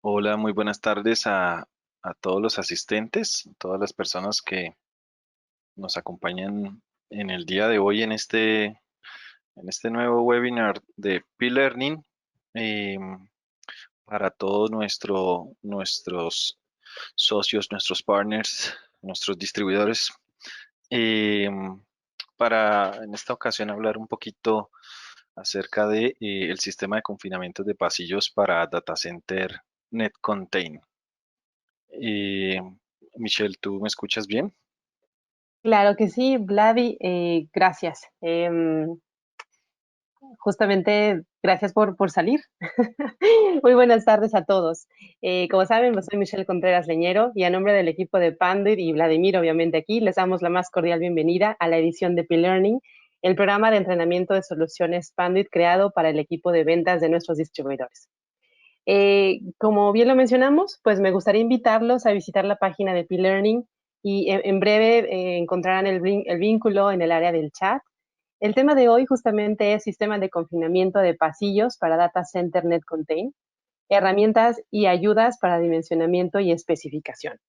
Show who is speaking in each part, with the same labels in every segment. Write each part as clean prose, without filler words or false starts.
Speaker 1: Hola, muy buenas tardes a todos los asistentes, todas las personas que nos acompañan en el día de hoy en este nuevo webinar de P-Learning para todos nuestros socios, nuestros partners, nuestros distribuidores, em, para en esta ocasión hablar un poquito acerca de el sistema de confinamiento de pasillos para Data Center NetContain. Eh, Michelle, ¿tú me escuchas bien?
Speaker 2: Claro que sí, Vladi, gracias. Justamente, gracias por salir. Muy buenas tardes a todos. Como saben, pues soy Michelle Contreras Leñero y a nombre del equipo de Panduit y Vladimir, obviamente aquí, les damos la más cordial bienvenida a la edición de P-Learning, el programa de entrenamiento de soluciones Panduit creado para el equipo de ventas de nuestros distribuidores. Como bien lo mencionamos, pues me gustaría invitarlos a visitar la página de P-Learning y en breve encontrarán el vínculo en el área del chat. El tema de hoy justamente es sistema de confinamiento de pasillos para Data Center Net Contain, herramientas y ayudas para dimensionamiento y especificación.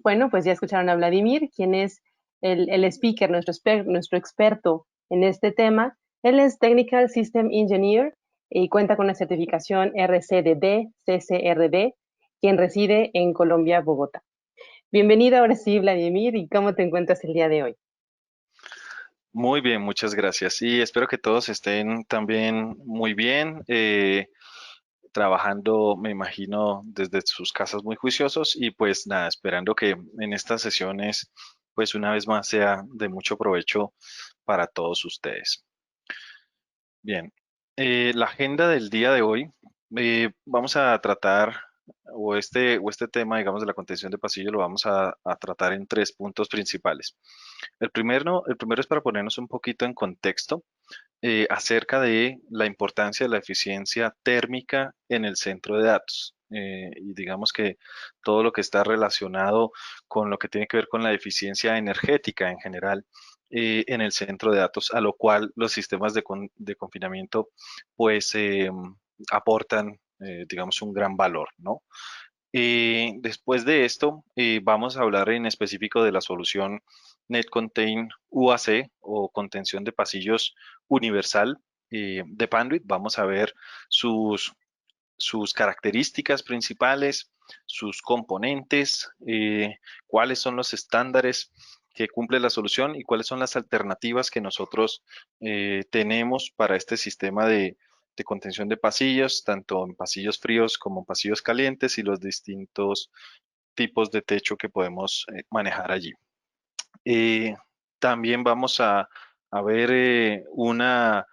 Speaker 2: Bueno, pues ya escucharon a Vladimir, quien es el speaker, nuestro experto en este tema. Él es Technical System Engineer y cuenta con la certificación RCDD, CCRD, quien reside en Colombia, Bogotá. Bienvenido ahora sí, Vladimir, ¿y cómo te encuentras el día de hoy?
Speaker 1: Muy bien, muchas gracias. Y espero que todos estén también muy bien, trabajando, me imagino, desde sus casas muy juiciosos y pues nada, esperando que en estas sesiones, pues una vez más sea de mucho provecho para todos ustedes. Bien, la agenda del día de hoy, vamos a tratar, o este tema, digamos, de la contención de pasillo, lo vamos a tratar en tres puntos principales. El primero es para ponernos un poquito en contexto acerca de la importancia de la eficiencia térmica en el centro de datos. Y digamos que todo lo que está relacionado con lo que tiene que ver con la eficiencia energética en general en el centro de datos, a lo cual los sistemas de confinamiento pues aportan, digamos, un gran valor, ¿no? Después de esto, vamos a hablar en específico de la solución NetContain UAC o contención de pasillos universal de Panduit. Vamos a ver sus, sus características principales, sus componentes, cuáles son los estándares que cumple la solución y cuáles son las alternativas que nosotros tenemos para este sistema de contención de pasillos, tanto en pasillos fríos como en pasillos calientes y los distintos tipos de techo que podemos manejar allí. Eh, También vamos a ver una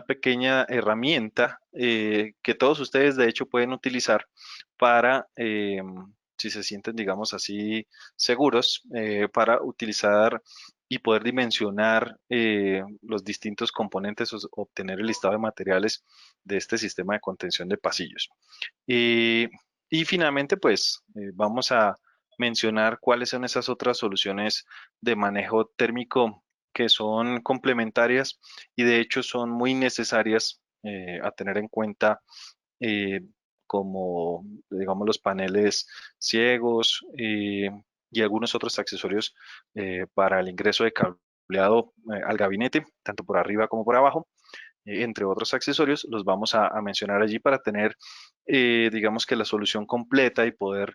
Speaker 1: pequeña herramienta que todos ustedes de hecho pueden utilizar para, si se sienten, digamos así, seguros, para utilizar y poder dimensionar los distintos componentes o obtener el listado de materiales de este sistema de contención de pasillos. Eh, y finalmente, pues vamos a mencionar cuáles son esas otras soluciones de manejo térmico que son complementarias y de hecho son muy necesarias a tener en cuenta eh, como, digamos, los paneles ciegos y algunos otros accesorios para el ingreso de cableado al gabinete, tanto por arriba como por abajo entre otros accesorios, los vamos a mencionar allí para tener, digamos que la solución completa y poder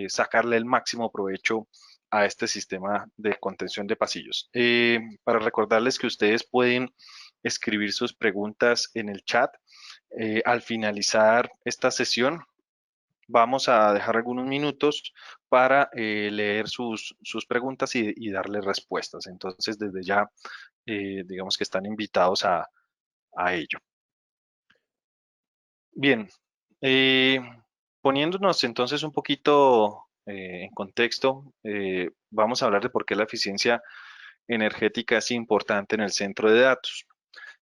Speaker 1: sacarle el máximo provecho a este sistema de contención de pasillos. Para recordarles que ustedes pueden escribir sus preguntas en el chat. Al finalizar esta sesión, vamos a dejar algunos minutos para leer sus preguntas y darles respuestas. Entonces, desde ya, digamos que están invitados a ello. Bien, eh, poniéndonos entonces un poquito en contexto, vamos a hablar de por qué la eficiencia energética es importante en el centro de datos.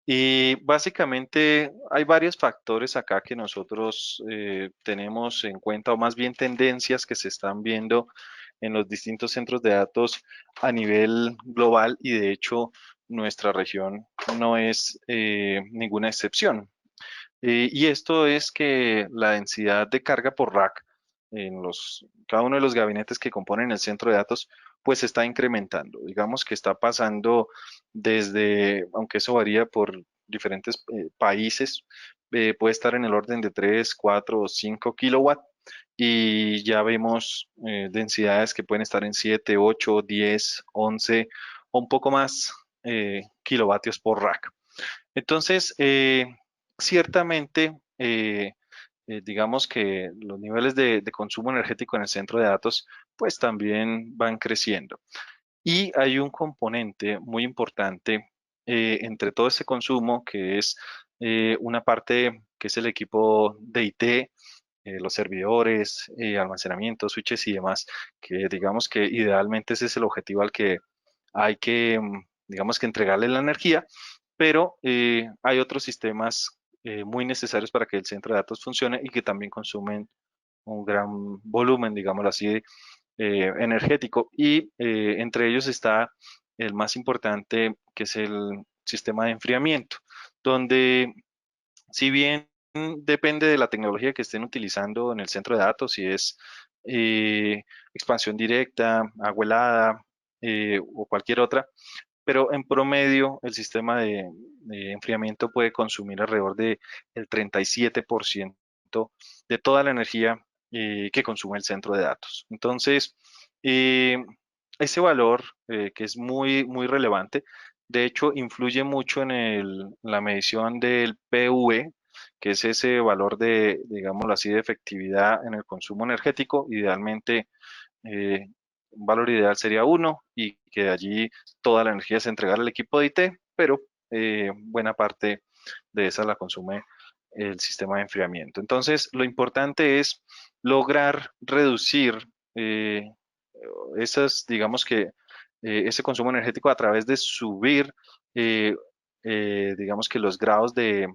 Speaker 1: Y básicamente hay varios factores acá que nosotros tenemos en cuenta, o más bien tendencias que se están viendo en los distintos centros de datos a nivel global y de hecho nuestra región no es ninguna excepción. Y esto es que la densidad de carga por rack cada uno de los gabinetes que componen el centro de datos, pues se está incrementando. Digamos que está pasando desde, aunque eso varía por diferentes países, puede estar en el orden de 3, 4 o 5 kilowatts y ya vemos densidades que pueden estar en 7, 8, 10, 11 o un poco más kilovatios por rack. Entonces, ciertamente, digamos que los niveles de consumo energético en el centro de datos, pues también van creciendo. Y hay un componente muy importante entre todo ese consumo, que es una parte que es el equipo de IT, los servidores, almacenamiento, switches y demás, que digamos que idealmente ese es el objetivo al que hay que, digamos que entregarle la energía, pero hay otros sistemas muy necesarios para que el centro de datos funcione y que también consumen un gran volumen, digámoslo así, energético. Y entre ellos está el más importante, que es el sistema de enfriamiento, donde si bien depende de la tecnología que estén utilizando en el centro de datos, si es eh, expansión directa, agua helada o cualquier otra, pero en promedio el sistema de enfriamiento puede consumir alrededor de el 37% de toda la energía que consume el centro de datos. Entonces, eh, ese valor que es muy, muy relevante, de hecho, influye mucho en la medición del PV, que es ese valor de, digámoslo así, de efectividad en el consumo energético. Idealmente, eh, un valor ideal sería uno y que de allí toda la energía se entregara al equipo de IT, pero buena parte de esa la consume el sistema de enfriamiento. Entonces, lo importante es lograr reducir eh, esas, digamos que, ese consumo energético a través de subir, eh, digamos que los grados de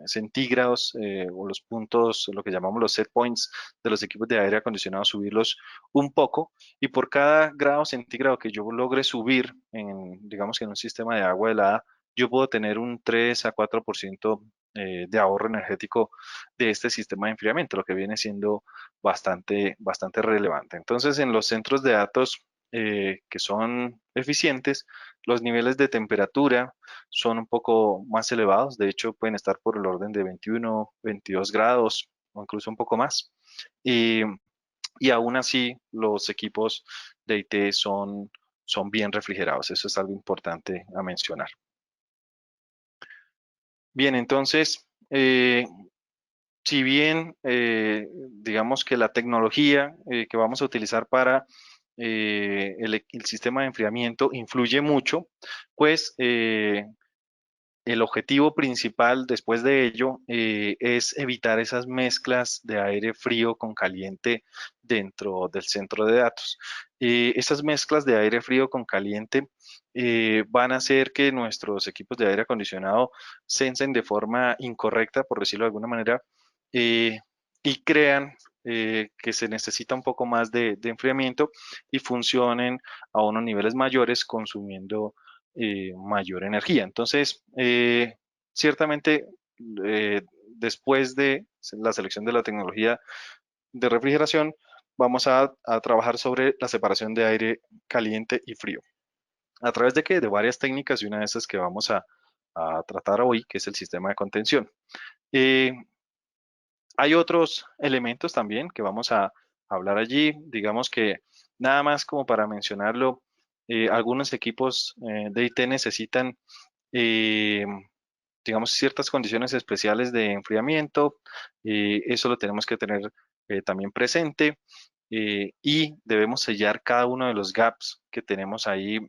Speaker 1: centígrados o los puntos, lo que llamamos los set points de los equipos de aire acondicionado, subirlos un poco y por cada grado centígrado que yo logre subir digamos que en un sistema de agua helada, yo puedo tener un 3 a 4% de ahorro energético de este sistema de enfriamiento, lo que viene siendo bastante, bastante relevante. Entonces, en los centros de datos que son eficientes, los niveles de temperatura son un poco más elevados, de hecho pueden estar por el orden de 21, 22 grados o incluso un poco más. Y, y aún así los equipos de IT son bien refrigerados, eso es algo importante a mencionar. Bien, entonces, si bien digamos que la tecnología que vamos a utilizar para el sistema de enfriamiento influye mucho, pues el objetivo principal después de ello es evitar esas mezclas de aire frío con caliente dentro del centro de datos. Esas mezclas de aire frío con caliente van a hacer que nuestros equipos de aire acondicionado sensen de forma incorrecta, por decirlo de alguna manera, eh, y crean que se necesita un poco más de enfriamiento y funcionen a unos niveles mayores consumiendo mayor energía. Entonces, ciertamente, después de la selección de la tecnología de refrigeración, vamos a trabajar sobre la separación de aire caliente y frío. ¿A través de qué? De varias técnicas y una de esas que vamos a tratar hoy, que es el sistema de contención. Eh, Hay otros elementos también que vamos a hablar allí, digamos que nada más como para mencionarlo, algunos equipos de IT necesitan eh, digamos, ciertas condiciones especiales de enfriamiento. Eso lo tenemos que tener también presente y debemos sellar cada uno de los gaps que tenemos ahí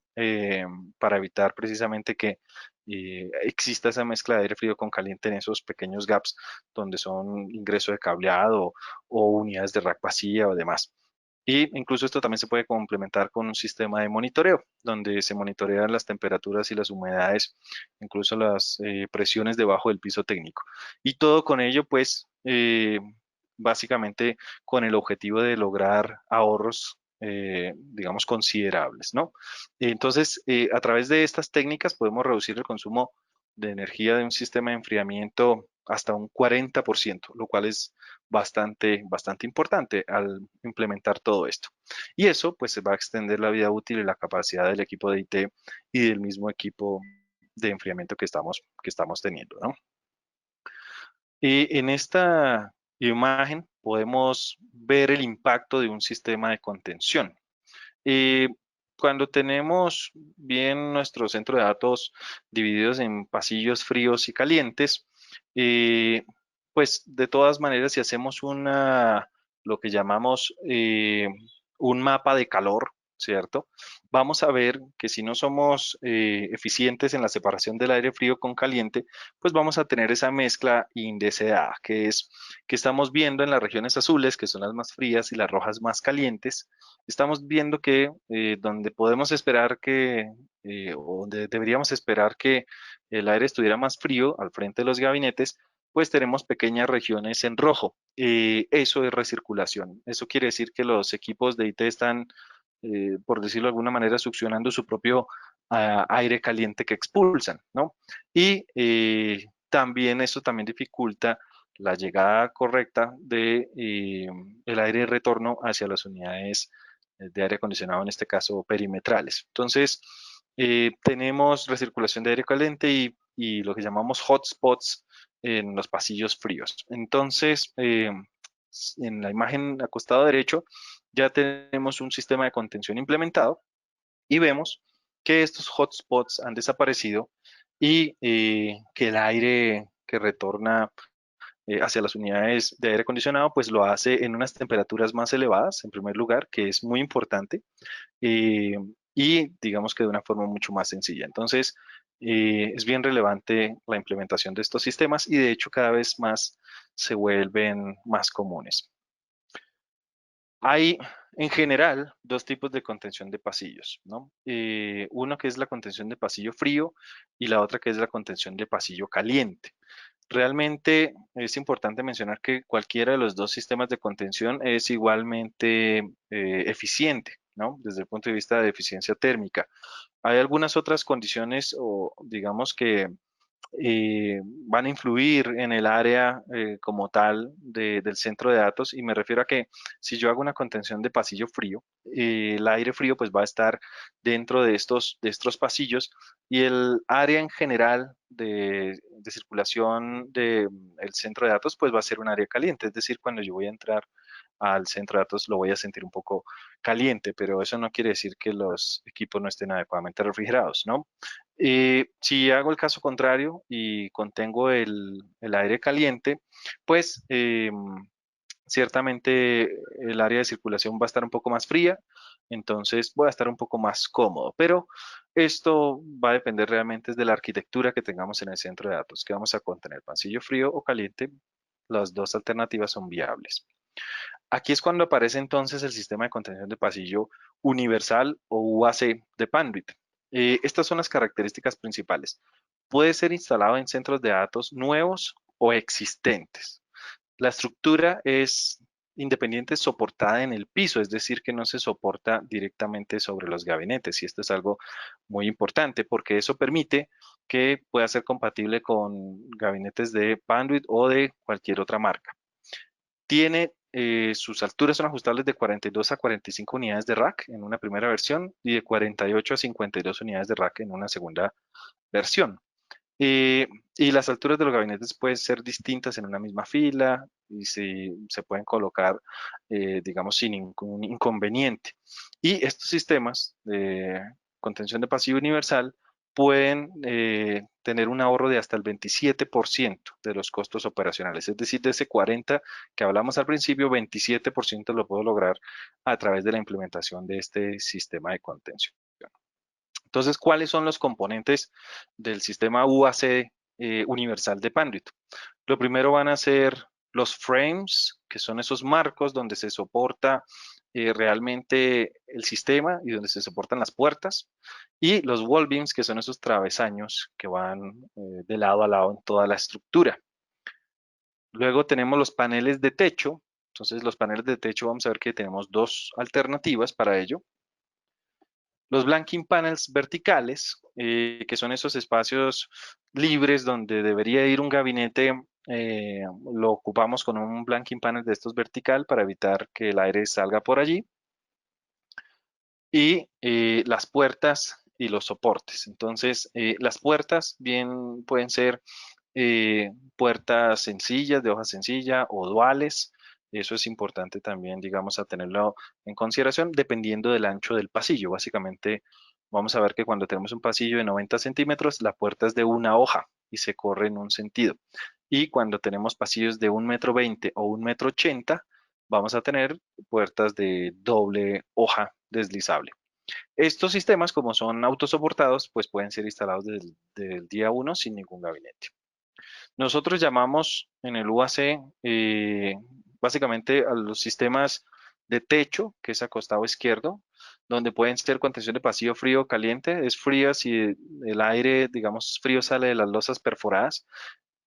Speaker 1: para evitar precisamente que exista esa mezcla de aire frío con caliente en esos pequeños gaps donde son ingreso de cableado o unidades de rack vacía o demás. Y incluso esto también se puede complementar con un sistema de monitoreo, donde se monitorean las temperaturas y las humedades, incluso las presiones debajo del piso técnico. Y todo con ello, pues, básicamente con el objetivo de lograr ahorros, digamos, considerables, ¿no? Entonces, a través de estas técnicas podemos reducir el consumo de energía de un sistema de enfriamiento hasta un 40%, lo cual es bastante importante al implementar todo esto. Y eso pues se va a extender la vida útil y la capacidad del equipo de IT y del mismo equipo de enfriamiento que estamos teniendo, ¿no? Y en esta imagen podemos ver el impacto de un sistema de contención. Eh, Cuando tenemos bien nuestro centro de datos divididos en pasillos fríos y calientes, eh, pues de todas maneras, si hacemos lo que llamamos un mapa de calor, ¿cierto? Vamos a ver que si no somos eficientes en la separación del aire frío con caliente, pues vamos a tener esa mezcla indeseada, que es que estamos viendo en las regiones azules, que son las más frías, y las rojas más calientes. Estamos viendo que donde podemos esperar o donde deberíamos esperar que el aire estuviera más frío al frente de los gabinetes, pues tenemos pequeñas regiones en rojo. Eso es recirculación. Eso quiere decir que los equipos de IT están, por decirlo de alguna manera, succionando su propio aire caliente que expulsan, ¿no? Y también eso también dificulta la llegada correcta de el aire de retorno hacia las unidades de aire acondicionado, en este caso perimetrales. Entonces, tenemos recirculación de aire caliente y lo que llamamos hotspots en los pasillos fríos. Entonces, en la imagen acostado derecho, ya tenemos un sistema de contención implementado y vemos que estos hotspots han desaparecido y que el aire que retorna hacia las unidades de aire acondicionado, pues lo hace en unas temperaturas más elevadas, en primer lugar, que es muy importante, eh, y digamos que de una forma mucho más sencilla. Entonces, es bien relevante la implementación de estos sistemas y de hecho cada vez más se vuelven más comunes. Hay en general dos tipos de contención de pasillos, ¿no? Uno que es la contención de pasillo frío y la otra que es la contención de pasillo caliente. Realmente es importante mencionar que cualquiera de los dos sistemas de contención es igualmente eficiente, ¿no? Desde el punto de vista de eficiencia térmica. Hay algunas otras condiciones o digamos que van a influir en el área como tal del centro de datos y me refiero a que si yo hago una contención de pasillo frío, el aire frío pues va a estar dentro de estos pasillos y el área en general de circulación del centro de datos pues va a ser un área caliente, es decir, cuando yo voy a entrar al centro de datos lo voy a sentir un poco caliente, pero eso no quiere decir que los equipos no estén adecuadamente refrigerados, ¿no? Si hago el caso contrario y contengo el aire caliente, pues ciertamente el área de circulación va a estar un poco más fría, entonces voy a estar un poco más cómodo, pero esto va a depender realmente de la arquitectura que tengamos en el centro de datos, que vamos a contener, pasillo frío o caliente, las dos alternativas son viables. Aquí es cuando aparece entonces el sistema de contención de pasillo universal o UAC de Panduit. Estas son las características principales. Puede ser instalado en centros de datos nuevos o existentes. La estructura es independiente soportada en el piso, es decir, que no se soporta directamente sobre los gabinetes. Y esto es algo muy importante porque eso permite que pueda ser compatible con gabinetes de Panduit o de cualquier otra marca. Tiene sus alturas son ajustables de 42 a 45 unidades de rack en una primera versión y de 48 a 52 unidades de rack en una segunda versión. Eh, y las alturas de los gabinetes pueden ser distintas en una misma fila y se pueden colocar, digamos, sin ningún inconveniente. Y estos sistemas de contención de pasillo universal pueden tener un ahorro de hasta el 27% de los costos operacionales. Es decir, de ese 40 que hablamos al principio, 27% lo puedo lograr a través de la implementación de este sistema de contención. Entonces, ¿cuáles son los componentes del sistema UAC universal de Panduit? Lo primero van a ser los frames, que son esos marcos donde se soporta realmente el sistema y donde se soportan las puertas, y los wall beams, que son esos travesaños que van de lado a lado en toda la estructura. Luego tenemos los paneles de techo. Entonces, los paneles de techo vamos a ver que tenemos dos alternativas para ello. Los blanking panels verticales, que son esos espacios libres donde debería ir un gabinete, lo ocupamos con un blanking panel de estos vertical para evitar que el aire salga por allí. Y las puertas y los soportes. Entonces, las puertas bien pueden ser puertas sencillas, de hoja sencilla o duales. Eso es importante también, digamos, a tenerlo en consideración dependiendo del ancho del pasillo. Básicamente, vamos a ver que cuando tenemos un pasillo de 90 centímetros, la puerta es de una hoja y se corre en un sentido. Y cuando tenemos pasillos de 1,20 m o 1,80 m, vamos a tener puertas de doble hoja deslizable. Estos sistemas, como son autosoportados, pues pueden ser instalados desde el día uno sin ningún gabinete. Nosotros llamamos en el UAC básicamente a los sistemas de techo, que es acostado izquierdo, donde pueden ser contención de pasillo frío o caliente. Es fría si el aire, digamos, frío sale de las losas perforadas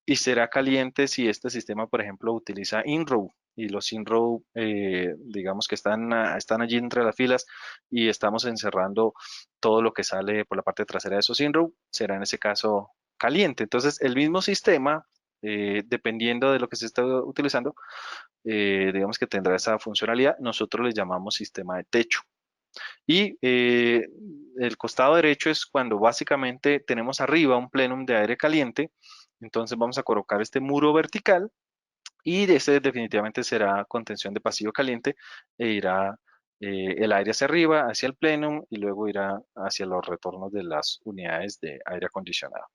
Speaker 1: y será caliente si este sistema, por ejemplo, utiliza in-row. Y los in-row, digamos que están allí entre las filas y estamos encerrando todo lo que sale por la parte trasera de esos in-row, será en ese caso caliente. Entonces, el mismo sistema, dependiendo de lo que se está utilizando, digamos que tendrá esa funcionalidad. Nosotros le llamamos sistema de techo. Y el costado derecho es cuando básicamente tenemos arriba un plenum de aire caliente. Entonces vamos a colocar este muro vertical y ese definitivamente será contención de pasillo caliente e irá el aire hacia arriba, hacia el plenum y luego irá hacia los retornos de las unidades de aire acondicionado.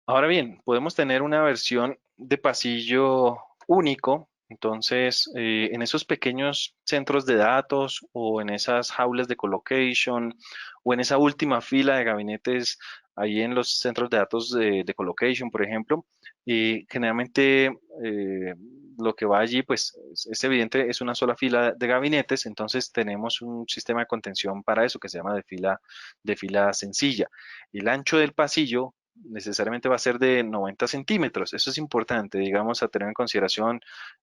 Speaker 1: Ahora bien, podemos tener una versión de pasillo único. Entonces, en esos pequeños centros de datos o en esas jaulas de colocation o en esa última fila de gabinetes ahí en los centros de datos de colocation, por ejemplo, generalmente lo que va allí, pues es evidente, es una sola fila de gabinetes. Entonces, tenemos un sistema de contención para eso que se llama de fila sencilla. El ancho del pasillo necesariamente va a ser de 90 centímetros. Eso es importante, digamos, a tener en consideración.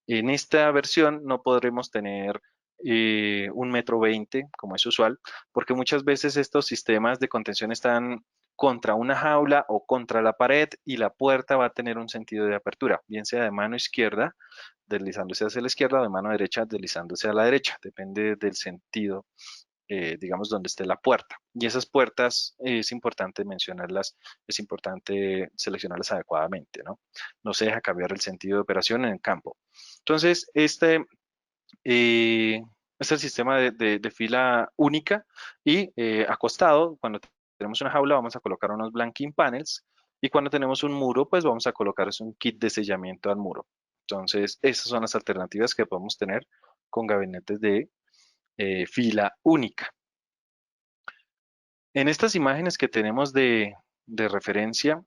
Speaker 1: En esta versión no podremos tener 1,20 m, como es usual, porque muchas veces estos sistemas de contención están contra una jaula o contra la pared y la puerta va a tener un sentido de apertura, bien sea de mano izquierda, deslizándose hacia la izquierda, o de mano derecha, deslizándose a la derecha, depende del sentido, digamos, donde esté la puerta. Y esas puertas es importante mencionarlas, es importante seleccionarlas adecuadamente, ¿no? No se deja cambiar el sentido de operación en el campo. Entonces, eh, es el sistema de fila única y acostado. Cuando tenemos una jaula, vamos a colocar unos blanking panels y cuando tenemos un muro, pues vamos a colocar un kit de sellamiento al muro. Entonces, esas son las alternativas que podemos tener con gabinetes de fila única. En estas imágenes que tenemos de referencia,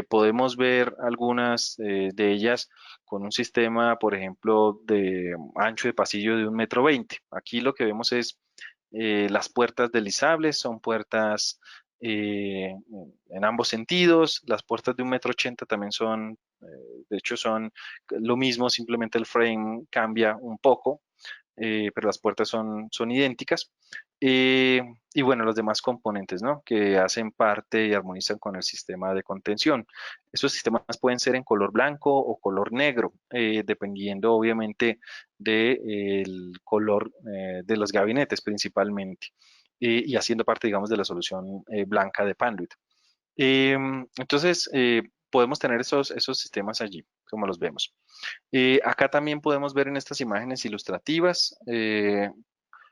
Speaker 1: podemos ver algunas de ellas con un sistema, por ejemplo, de ancho de pasillo de 1,20 m. Aquí lo que vemos es las puertas deslizables, son puertas en ambos sentidos. Las puertas de 1,80 m también son, de hecho, son lo mismo, simplemente el frame cambia un poco, pero las puertas son idénticas. Y bueno, los demás componentes, ¿no? Que hacen parte y armonizan con el sistema de contención. Esos sistemas pueden ser en color blanco o color negro, dependiendo obviamente del color de los gabinetes principalmente, y haciendo parte, digamos, de la solución blanca de Panduit. Entonces, podemos tener esos sistemas allí, como los vemos. Acá también podemos ver en estas imágenes ilustrativas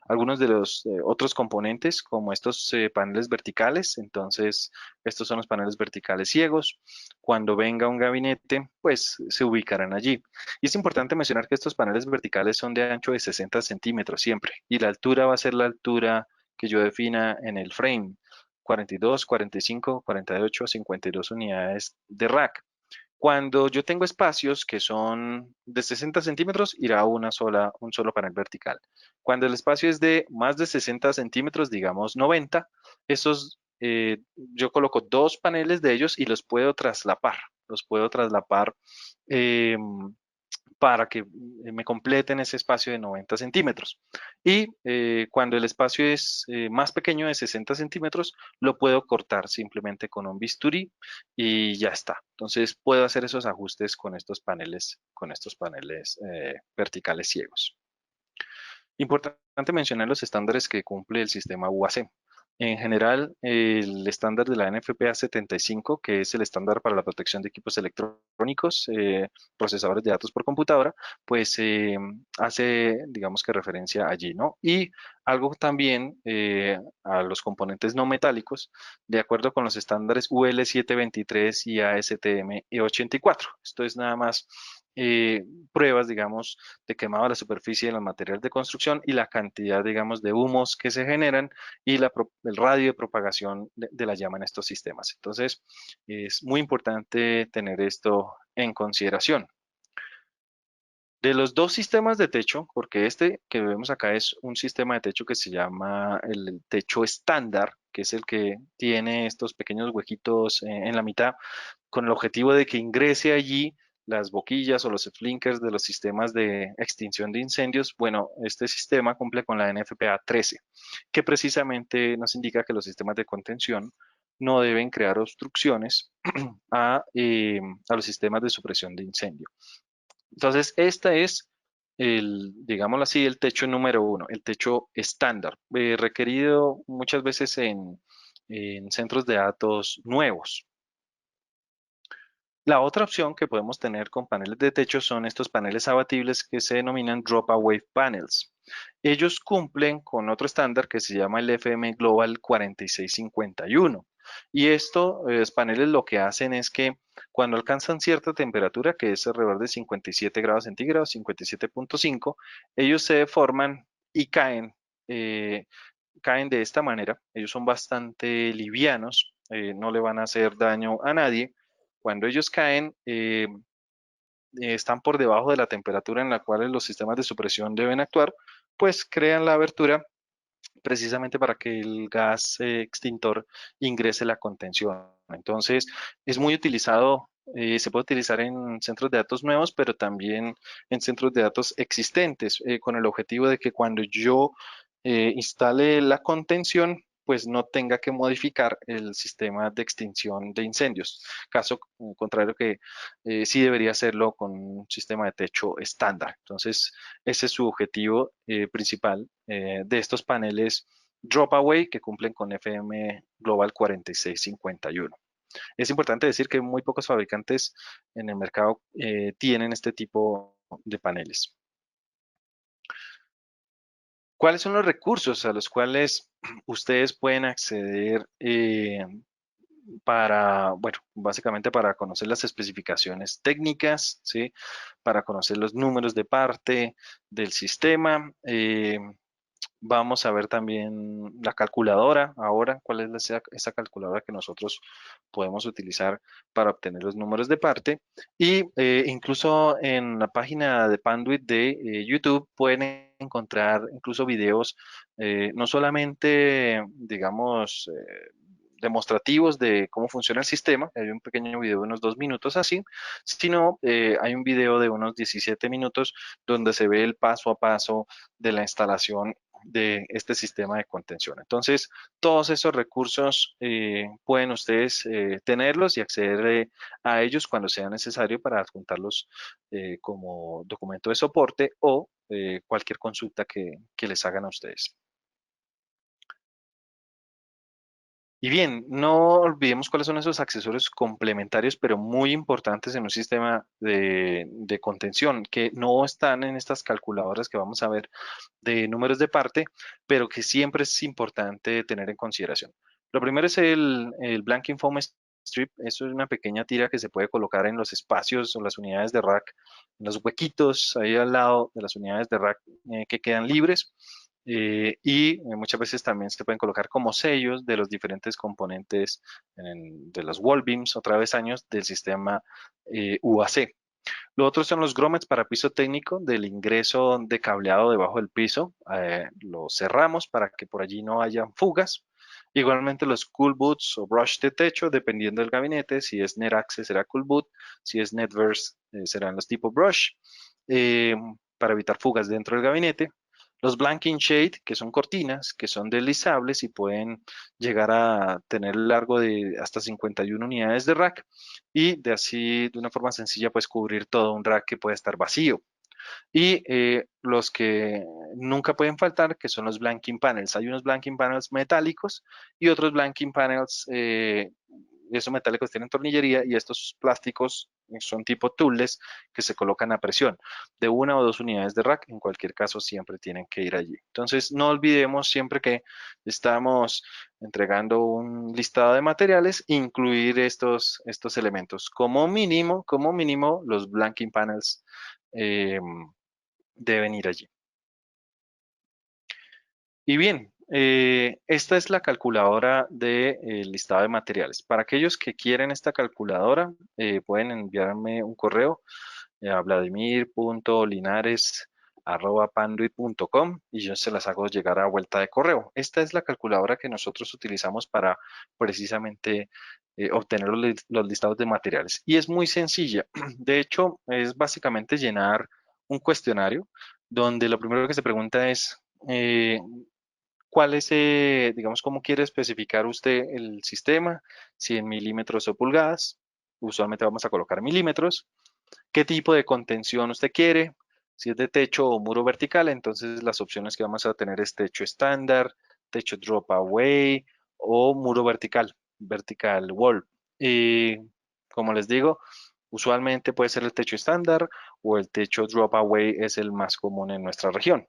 Speaker 1: algunos de los otros componentes, como estos paneles verticales. Entonces, estos son los paneles verticales ciegos. Cuando venga un gabinete, pues se ubicarán allí. Y es importante mencionar que estos paneles verticales son de ancho de 60 centímetros siempre. Y la altura va a ser la altura que yo defina en el frame: 42, 45, 48, 52 unidades de rack. Cuando yo tengo espacios que son de 60 centímetros, irá un solo panel vertical. Cuando el espacio es de más de 60 centímetros, digamos 90, esos, yo coloco dos paneles de ellos y los puedo traslapar. Los puedo traslapar para que me completen ese espacio de 90 centímetros. Y cuando el espacio es más pequeño de 60 centímetros, lo puedo cortar simplemente con un bisturí y ya está. Entonces puedo hacer esos ajustes con estos paneles verticales ciegos. Importante mencionar los estándares que cumple el sistema UAC. En general, el estándar de la NFPA 75, que es el estándar para la protección de equipos electrónicos, procesadores de datos por computadora, pues hace, digamos que referencia allí, ¿no? Y algo también a los componentes no metálicos, de acuerdo con los estándares UL 723 y ASTM E84. Esto es nada más pruebas, digamos, de quemado de la superficie de los materiales de construcción y la cantidad, digamos, de humos que se generan y el radio de propagación de la llama en estos sistemas. Entonces, es muy importante tener esto en consideración. De los dos sistemas de techo, porque este que vemos acá es un sistema de techo que se llama el techo estándar, que es el que tiene estos pequeños huequitos en la mitad, con el objetivo de que ingrese allí las boquillas o los sprinkers de los sistemas de extinción de incendios. Bueno, este sistema cumple con la NFPA 13, que precisamente nos indica que los sistemas de contención no deben crear obstrucciones a los sistemas de supresión de incendio. Entonces, este es digámoslo así, el techo número uno, el techo estándar, requerido muchas veces en centros de datos nuevos. La otra opción que podemos tener con paneles de techo son estos paneles abatibles que se denominan Drop Away Panels. Ellos cumplen con otro estándar que se llama el FM Global 4651. Y estos paneles lo que hacen es que cuando alcanzan cierta temperatura, que es alrededor de 57 grados centígrados, 57.5, ellos se deforman y eh, caen de esta manera. Ellos son bastante livianos, no le van a hacer daño a nadie. Cuando ellos caen, están por debajo de la temperatura en la cual los sistemas de supresión deben actuar, pues crean la abertura precisamente para que el gas extintor ingrese la contención. Entonces, es muy utilizado, se puede utilizar en centros de datos nuevos, pero también en centros de datos existentes, con el objetivo de que cuando yo instale la contención, pues no tenga que modificar el sistema de extinción de incendios. Caso contrario que sí debería hacerlo con un sistema de techo estándar. Entonces, ese es su objetivo principal de estos paneles Drop Away que cumplen con FM Global 4651. Es importante decir que muy pocos fabricantes en el mercado tienen este tipo de paneles. ¿Cuáles son los recursos a los cuales ustedes pueden acceder para, bueno, básicamente para conocer las especificaciones técnicas, ¿sí? Para conocer los números de parte del sistema? Vamos a ver también la calculadora ahora, cuál es esa calculadora que nosotros podemos utilizar para obtener los números de parte. Y incluso en la página de Panduit de YouTube pueden encontrar incluso videos, no solamente, digamos, demostrativos de cómo funciona el sistema, hay un pequeño video de unos 2 minutos así, sino hay un video de unos 17 minutos donde se ve el paso a paso de la instalación de este sistema de contención. Entonces, todos esos recursos pueden ustedes tenerlos y acceder a ellos cuando sea necesario para adjuntarlos como documento de soporte o cualquier consulta que les hagan a ustedes. Y bien, no olvidemos cuáles son esos accesorios complementarios, pero muy importantes en un sistema de contención, que no están en estas calculadoras que vamos a ver de números de parte, pero que siempre es importante tener en consideración. Lo primero es el Blanking Foam Strip. Eso es una pequeña tira que se puede colocar en los espacios o las unidades de rack, en los huequitos ahí al lado de las unidades de rack que quedan libres. Muchas veces también se pueden colocar como sellos de los diferentes componentes de los wall beams, otra vez años del sistema UAC. Lo otro son los grommets para piso técnico del ingreso de cableado debajo del piso. Lo cerramos para que por allí no hayan fugas. Igualmente los cool boots o brush de techo, dependiendo del gabinete. Si es NetAccess será cool boot, si es NetVerse serán los tipo brush. para evitar fugas dentro del gabinete. Los blanking shade, que son cortinas, que son deslizables y pueden llegar a tener largo de hasta 51 unidades de rack y de así, de una forma sencilla, pues cubrir todo un rack que puede estar vacío. Y los que nunca pueden faltar, que son los blanking panels. Hay unos blanking panels metálicos y otros blanking panels, esos metálicos tienen tornillería y estos plásticos son tipo tubeless que se colocan a presión de 1 o 2 unidades de rack. En cualquier caso, siempre tienen que ir allí. Entonces, no olvidemos siempre que estamos entregando un listado de materiales, incluir estos elementos. Como mínimo, los blanking panels. Deben ir allí. Y bien, esta es la calculadora del listado de materiales. Para aquellos que quieren esta calculadora, pueden enviarme un correo a vladimir.linares@panduit.com y yo se las hago llegar a vuelta de correo. Esta es la calculadora que nosotros utilizamos para precisamente obtener los listados de materiales. Y es muy sencilla. De hecho, es básicamente llenar un cuestionario donde lo primero que se pregunta es eh, cuál es, digamos, cómo quiere especificar usted el sistema, si en milímetros o pulgadas. Usualmente vamos a colocar milímetros. ¿Qué tipo de contención usted quiere? Si es de techo o muro vertical, entonces las opciones que vamos a tener es techo estándar, techo drop away o muro vertical, vertical wall. Y como les digo, usualmente puede ser el techo estándar o el techo drop away es el más común en nuestra región.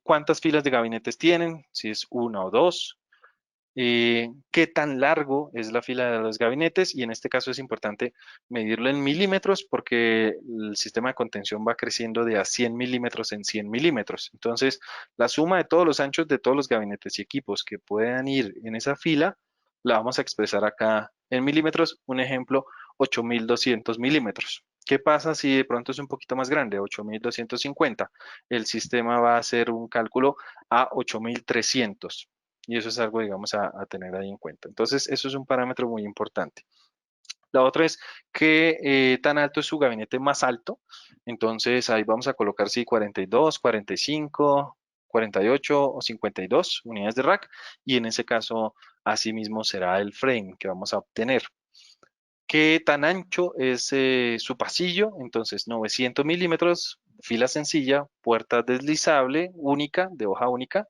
Speaker 1: ¿Cuántas filas de gabinetes tienen? Si es una o dos. ¿Qué tan largo es la fila de los gabinetes? Y en este caso es importante medirlo en milímetros porque el sistema de contención va creciendo de a 100 milímetros en 100 milímetros. Entonces, la suma de todos los anchos de todos los gabinetes y equipos que puedan ir en esa fila, la vamos a expresar acá en milímetros. Un ejemplo, 8.200 milímetros. ¿Qué pasa si de pronto es un poquito más grande, 8.250? El sistema va a hacer un cálculo a 8.300. Y eso es algo, digamos, a tener ahí en cuenta. Entonces, eso es un parámetro muy importante. La otra es qué tan alto es su gabinete más alto. Entonces, ahí vamos a colocar si 42, 45, 48 o 52 unidades de rack. Y en ese caso, asimismo será el frame que vamos a obtener. ¿Qué tan ancho es su pasillo? Entonces, 900 milímetros, fila sencilla, puerta deslizable, única, de hoja única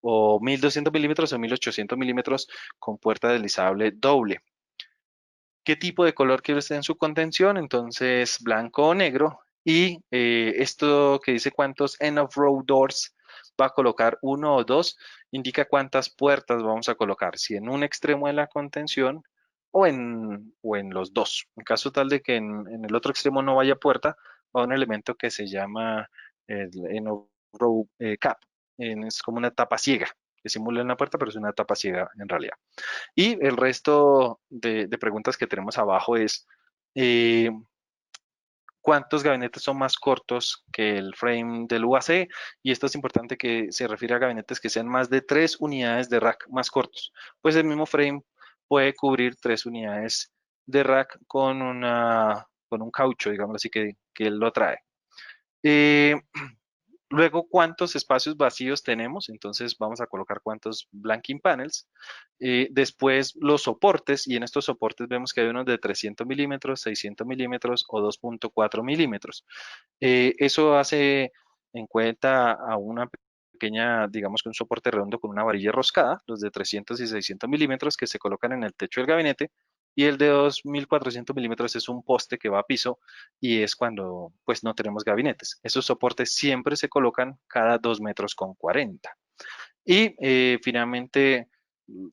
Speaker 1: o 1.200 milímetros o 1.800 milímetros con puerta deslizable doble. ¿Qué tipo de color quiere usted en su contención? Entonces, blanco o negro. Y esto que dice cuántos end of row doors va a colocar, uno o dos, indica cuántas puertas vamos a colocar, si en un extremo de la contención o en los dos. En caso tal de que en el otro extremo no vaya puerta, va un elemento que se llama el end of row cap. Es como una tapa ciega, que simula una puerta, pero es una tapa ciega en realidad. Y el resto de preguntas que tenemos abajo es, eh, ¿cuántos gabinetes son más cortos que el frame del UAC? Y esto es importante que se refiere a gabinetes que sean más de 3 unidades de rack más cortos. Pues el mismo frame puede cubrir 3 unidades de rack con un caucho, digamos así, que lo trae. Eh, Luego, ¿cuántos espacios vacíos tenemos? Entonces, vamos a colocar cuántos blanking panels. Después, los soportes, y en estos soportes vemos que hay unos de 300 milímetros, 600 milímetros o 2.4 milímetros. Eso hace en cuenta a una pequeña, digamos que un soporte redondo con una varilla roscada, los de 300 y 600 milímetros que se colocan en el techo del gabinete, y el de 2.400 milímetros es un poste que va a piso y es cuando pues no tenemos gabinetes. Esos soportes siempre se colocan cada 2,40 metros. Y finalmente,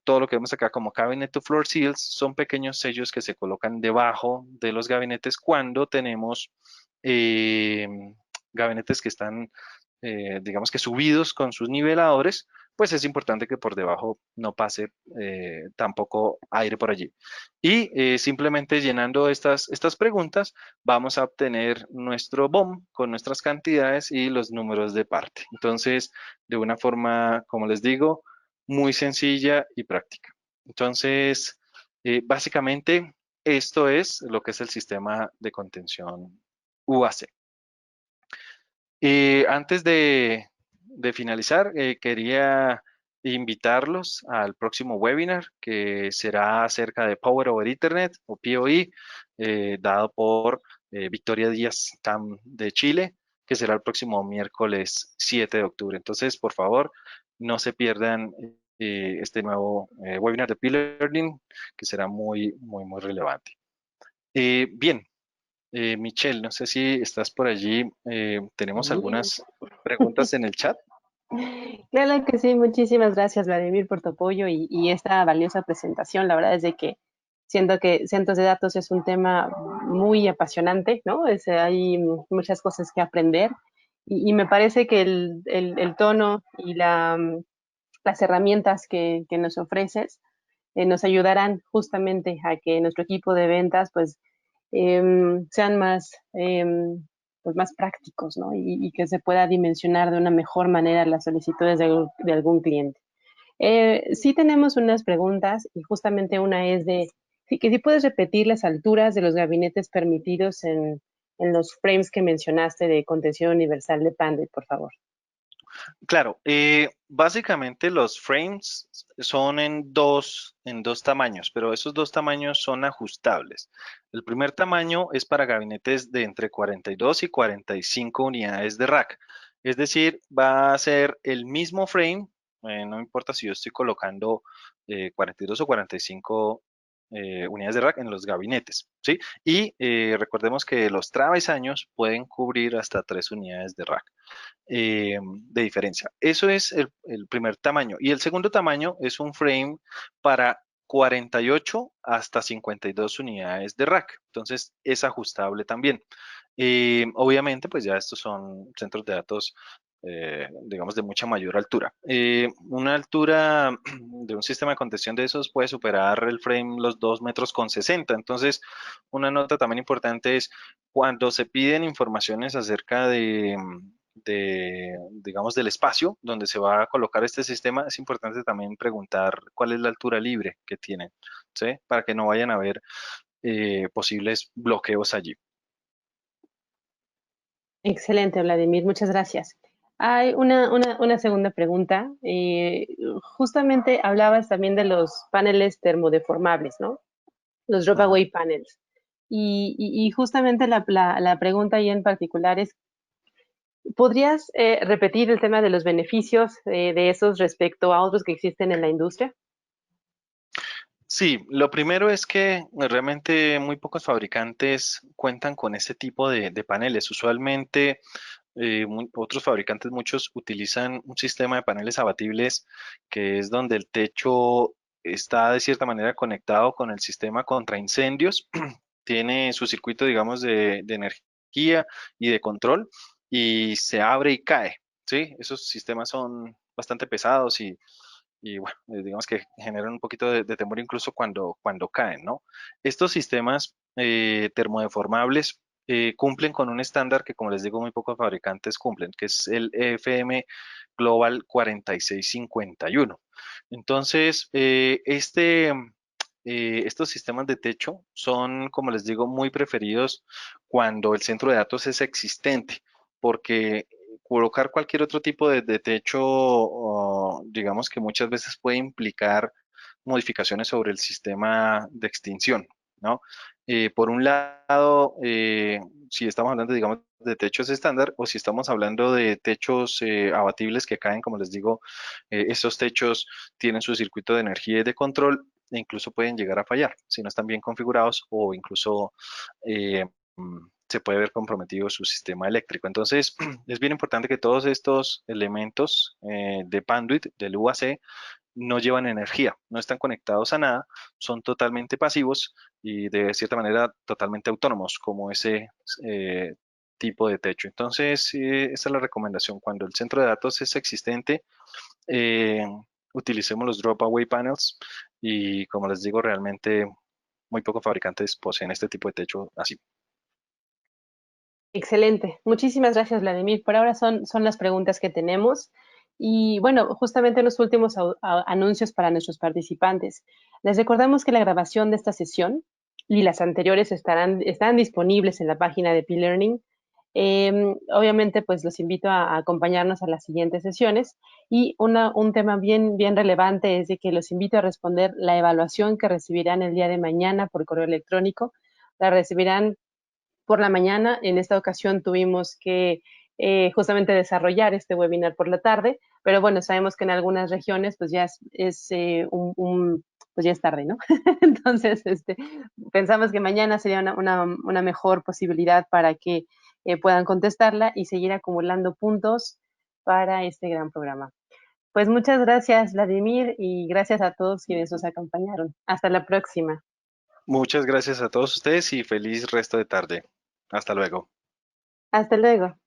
Speaker 1: todo lo que vemos acá como cabinet to floor seals son pequeños sellos que se colocan debajo de los gabinetes cuando tenemos eh, gabinetes que están, digamos que subidos con sus niveladores, pues es importante que por debajo no pase tampoco aire por allí. Y simplemente llenando estas preguntas, vamos a obtener nuestro BOM con nuestras cantidades y los números de parte. Entonces, de una forma, como les digo, muy sencilla y práctica. Entonces, básicamente, esto es lo que es el sistema de contención UAC. Antes de finalizar, quería invitarlos al próximo webinar que será acerca de Power over Ethernet o PoE, dado por Victoria Díaz Tam de Chile, que será el próximo miércoles 7 de octubre. Entonces, por favor, no se pierdan este nuevo webinar de P-Learning, que será muy relevante. Bien. Michelle, no sé si estás por allí. Tenemos
Speaker 2: Sí.
Speaker 1: algunas preguntas en el chat.
Speaker 2: Claro que sí, muchísimas gracias, Vladimir, por tu apoyo y esta valiosa presentación. La verdad es de que siento que cientos de datos es un tema muy apasionante, ¿no? Hay muchas cosas que aprender y me parece que el tono y las herramientas que nos ofreces nos ayudarán justamente a que nuestro equipo de ventas pues sean más, pues más prácticos, ¿no? Y que se pueda dimensionar de una mejor manera las solicitudes de algún cliente. Sí tenemos unas preguntas y justamente una es de que si puedes repetir las alturas de los gabinetes permitidos en los frames que mencionaste de contención universal de Panduit, por favor.
Speaker 1: Claro, básicamente los frames son en dos tamaños, pero esos dos tamaños son ajustables. El primer tamaño es para gabinetes de entre 42 y 45 unidades de rack. Es decir, va a ser el mismo frame, no importa si yo estoy colocando 42 o 45 unidades de rack en los gabinetes, ¿sí? Y recordemos que los travesaños pueden cubrir hasta 3 unidades de rack de diferencia. Eso es el primer tamaño. Y el segundo tamaño es un frame para 48 hasta 52 unidades de rack. Entonces es ajustable también. Obviamente, pues ya estos son centros de datos, digamos, de mucha mayor altura. Una altura de un sistema de contención de esos puede superar el frame los 2,60 metros. Entonces, una nota también importante es cuando se piden informaciones acerca digamos, del espacio donde se va a colocar este sistema, es importante también preguntar cuál es la altura libre que tienen, ¿sí? Para que no vayan a haber posibles bloqueos allí.
Speaker 2: Excelente, Vladimir, muchas gracias. Hay una segunda pregunta. Justamente hablabas también de los paneles termodeformables, ¿no? Los drop
Speaker 1: Ujú.
Speaker 2: away panels. Y justamente la pregunta ahí en particular es, ¿podrías repetir el tema de los beneficios de esos respecto a otros que existen en la industria?
Speaker 1: Sí, lo primero es que realmente muy pocos fabricantes cuentan con ese tipo de paneles. Usualmente otros fabricantes, muchos utilizan un sistema de paneles abatibles que es donde el techo está de cierta manera conectado con el sistema contra incendios. Tiene su circuito, digamos, de energía y de control y se abre y cae. ¿Sí? Esos sistemas son bastante pesados y bueno, digamos que generan un poquito de temor incluso cuando caen, ¿no? Estos sistemas termodeformables cumplen con un estándar que, como les digo, muy pocos fabricantes cumplen, que es el EFM Global 4651. Entonces, estos sistemas de techo son, como les digo, muy preferidos cuando el centro de datos es existente, porque colocar cualquier otro tipo de techo, digamos que muchas veces puede implicar modificaciones sobre el sistema de extinción, ¿no? Por un lado, si estamos hablando, digamos, de techos estándar o si estamos hablando de techos abatibles que caen, como les digo, estos techos tienen su circuito de energía y de control e incluso pueden llegar a fallar si no están bien configurados o incluso se puede ver comprometido su sistema eléctrico. Entonces, es bien importante que todos estos elementos de Panduit, del UAC, no llevan energía, no están conectados a nada, son totalmente pasivos y de cierta manera totalmente autónomos, como ese eh, tipo de techo. Entonces, esa es la recomendación. Cuando el centro de datos es existente, eh, utilicemos los drop away panels y como les digo, realmente muy pocos fabricantes poseen este tipo de techo así.
Speaker 2: Excelente. Muchísimas gracias, Vladimir. Por ahora son las preguntas que tenemos. Y bueno, justamente los últimos anuncios para nuestros participantes. Les recordamos que la grabación de esta sesión y las anteriores están disponibles en la página de P-Learning. Obviamente, pues los invito a acompañarnos a las siguientes sesiones y un tema bien relevante es de que los invito a responder la evaluación que recibirán el día de mañana por correo electrónico. La recibirán por la mañana. En esta ocasión tuvimos que justamente desarrollar este webinar por la tarde, pero bueno, sabemos que en algunas regiones pues ya pues ya es tarde, ¿no? Entonces, pensamos que mañana sería una mejor posibilidad para que puedan contestarla y seguir acumulando puntos para este gran programa. Pues muchas gracias, Vladimir, y gracias a todos quienes nos acompañaron. Hasta la próxima.
Speaker 1: Muchas gracias a todos ustedes y feliz resto de tarde. Hasta luego.
Speaker 2: Hasta luego.